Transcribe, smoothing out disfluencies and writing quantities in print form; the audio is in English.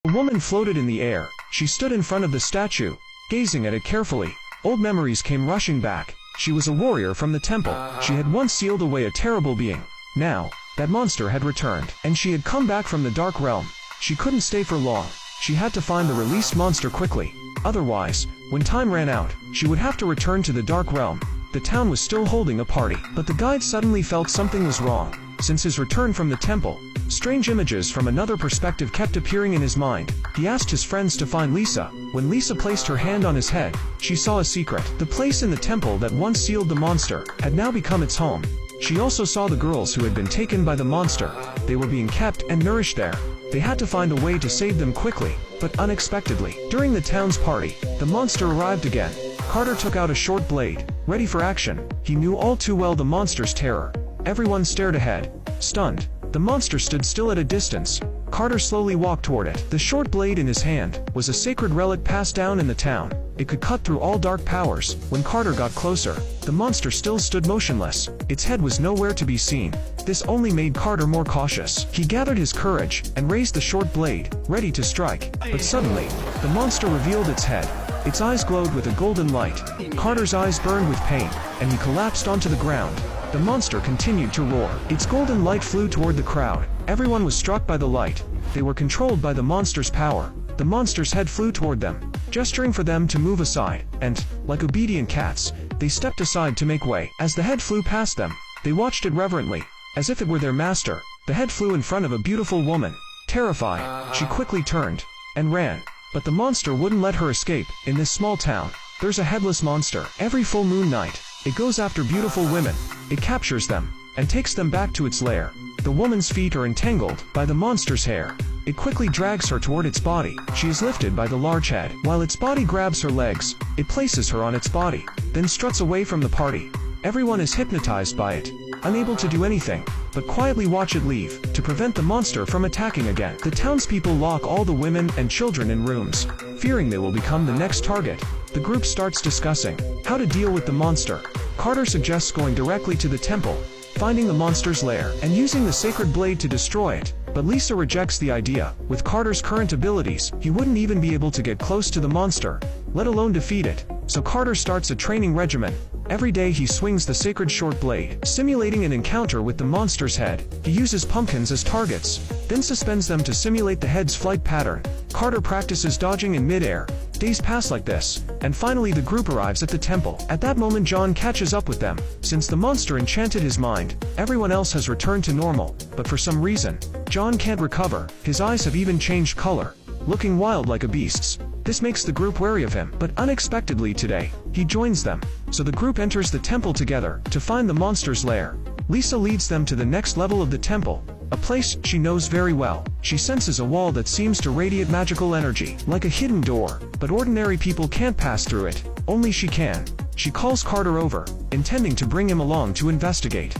The woman floated in the air. She stood in front of the statue, gazing at it carefully. Old memories came rushing back. She was a warrior from the temple. She had once sealed away a terrible being. Now, that monster had returned, and she had come back from the dark realm. She couldn't stay for long. She had to find the released monster quickly. Otherwise, when time ran out, she would have to return to the dark realm. The town was still holding a party, but the guide suddenly felt something was wrong. Since his return from the temple, strange images from another perspective kept appearing in his mind. He asked his friends to find Lisa. When Lisa placed her hand on his head, she saw a secret. The place in the temple that once sealed the monster had now become its home. She also saw the girls who had been taken by the monster. They were being kept and nourished there. They had to find a way to save them quickly, but unexpectedly. During the town's party, the monster arrived again. Carter took out a short blade, ready for action. He knew all too well the monster's terror. Everyone stared ahead, stunned. The monster stood still at a distance. Carter slowly walked toward it. The short blade in his hand was a sacred relic passed down in the town. It could cut through all dark powers. When Carter got closer, the monster still stood motionless. Its head was nowhere to be seen. This only made Carter more cautious. He gathered his courage and raised the short blade, ready to strike. But suddenly, the monster revealed its head. Its eyes glowed with a golden light. Carter's eyes burned with pain, and he collapsed onto the ground. The monster continued to roar. Its golden light flew toward the crowd. Everyone was struck by the light. They were controlled by the monster's power. The monster's head flew toward them, gesturing for them to move aside, and, like obedient cats, they stepped aside to make way. As the head flew past them, they watched it reverently, as if it were their master. The head flew in front of a beautiful woman. Terrified, she quickly turned and ran. But the monster wouldn't let her escape. In this small town, there's a headless monster. Every full moon night, it goes after beautiful women. It captures them and takes them back to its lair. The woman's feet are entangled by the monster's hair. It quickly drags her toward its body. She is lifted by the large head. While its body grabs her legs, it places her on its body, then struts away from the party. Everyone is hypnotized by it, unable to do anything but quietly watch it leave. To prevent the monster from attacking again, the townspeople lock all the women and children in rooms, fearing they will become the next target. The group starts discussing how to deal with the monster. Carter suggests going directly to the temple, finding the monster's lair, and using the sacred blade to destroy it. But Lisa rejects the idea. With Carter's current abilities, he wouldn't even be able to get close to the monster, let alone defeat it. So Carter starts a training regimen. Every day he swings the sacred short blade, simulating an encounter with the monster's head. He uses pumpkins as targets, then suspends them to simulate the head's flight pattern. Carter practices dodging in midair. Days pass like this, and finally the group arrives at the temple. At that moment John catches up with them. Since the monster enchanted his mind, everyone else has returned to normal, but for some reason, John can't recover. His eyes have even changed color, looking wild like a beast's. This makes the group wary of him, but unexpectedly today, he joins them. So the group enters the temple together to find the monster's lair. Lisa leads them to the next level of the temple, a place she knows very well. She senses a wall that seems to radiate magical energy, like a hidden door, but ordinary people can't pass through it. Only she can. She calls Carter over, intending to bring him along to investigate.